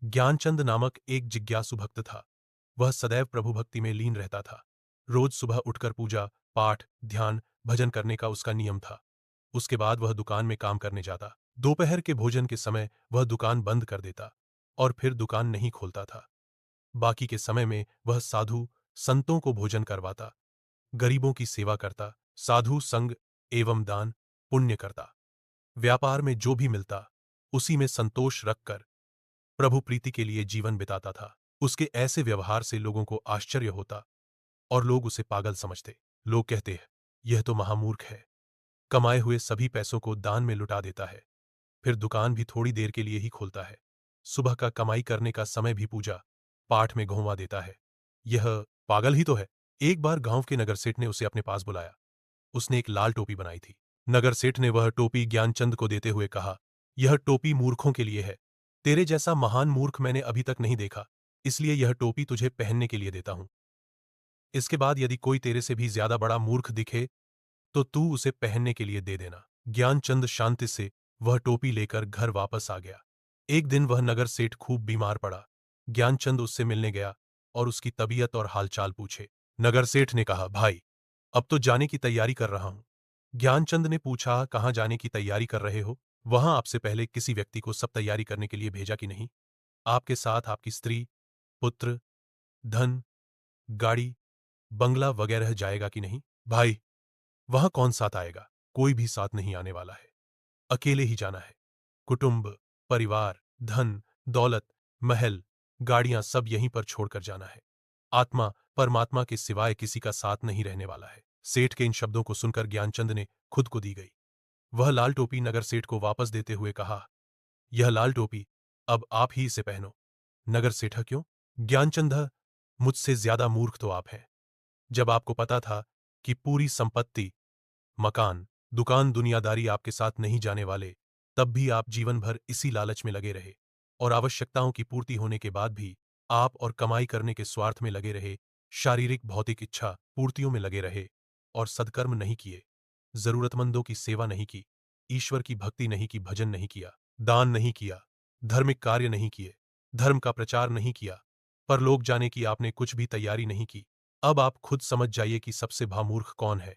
ज्ञानचंद नामक एक जिज्ञासु भक्त था। वह सदैव प्रभु भक्ति में लीन रहता था। रोज सुबह उठकर पूजा, पाठ, ध्यान, भजन करने का उसका नियम था। उसके बाद वह दुकान में काम करने जाता। दोपहर के भोजन के समय वह दुकान बंद कर देता और फिर दुकान नहीं खोलता था। बाकी के समय में वह साधु संतों को भोजन करवाता, गरीबों की सेवा करता, साधु संग एवं दान पुण्य करता। व्यापार में जो भी मिलता उसी में संतोष रखकर प्रभु प्रीति के लिए जीवन बिताता था। उसके ऐसे व्यवहार से लोगों को आश्चर्य होता और लोग उसे पागल समझते। लोग कहते हैं, यह तो महामूर्ख है, कमाए हुए सभी पैसों को दान में लुटा देता है, फिर दुकान भी थोड़ी देर के लिए ही खोलता है। सुबह का कमाई करने का समय भी पूजा पाठ में घुमा देता है। यह पागल ही तो है। एक बार गांव के नगर सेठ ने उसे अपने पास बुलाया। उसने एक लाल टोपी बनाई थी। नगर सेठ ने वह टोपी ज्ञानचंद को देते हुए कहा, यह टोपी मूर्खों के लिए है। तेरे जैसा महान मूर्ख मैंने अभी तक नहीं देखा, इसलिए यह टोपी तुझे पहनने के लिए देता हूं। इसके बाद यदि कोई तेरे से भी ज्यादा बड़ा मूर्ख दिखे तो तू उसे पहनने के लिए दे देना। ज्ञानचंद शांति से वह टोपी लेकर घर वापस आ गया। एक दिन वह नगर सेठ खूब बीमार पड़ा। ज्ञानचंद उससे मिलने गया और उसकी तबीयत और हालचाल पूछे। नगर सेठ ने कहा, भाई, अब तो जाने की तैयारी कर रहा हूं। ज्ञानचंद ने पूछा, कहाँ जाने की तैयारी कर रहे हो? वहां आपसे पहले किसी व्यक्ति को सब तैयारी करने के लिए भेजा कि नहीं? आपके साथ आपकी स्त्री, पुत्र, धन, गाड़ी, बंगला वगैरह जाएगा कि नहीं? भाई, वहां कौन साथ आएगा? कोई भी साथ नहीं आने वाला है। अकेले ही जाना है। कुटुंब, परिवार, धन, दौलत, महल, गाड़ियां सब यहीं पर छोड़कर जाना है। आत्मा परमात्मा के सिवाय किसी का साथ नहीं रहने वाला है। सेठ के इन शब्दों को सुनकर ज्ञानचंद ने खुद को दी गई। वह लाल टोपी नगर सेठ को वापस देते हुए कहा, यह लाल टोपी अब आप ही इसे पहनो। नगर सेठा, क्यों? ज्ञानचंद, मुझसे ज्यादा मूर्ख तो आप हैं। जब आपको पता था कि पूरी संपत्ति, मकान, दुकान, दुनियादारी आपके साथ नहीं जाने वाले, तब भी आप जीवन भर इसी लालच में लगे रहे और आवश्यकताओं की पूर्ति होने के बाद भी आप और कमाई करने के स्वार्थ में लगे रहे, शारीरिक भौतिक इच्छा पूर्तियों में लगे रहे और सद्कर्म नहीं किए, जरूरतमंदों की सेवा नहीं की, ईश्वर की भक्ति नहीं की, भजन नहीं किया, दान नहीं किया, धार्मिक कार्य नहीं किए, धर्म का प्रचार नहीं किया, पर लोग जाने की आपने कुछ भी तैयारी नहीं की। अब आप खुद समझ जाइए कि सबसे भामूर्ख कौन है।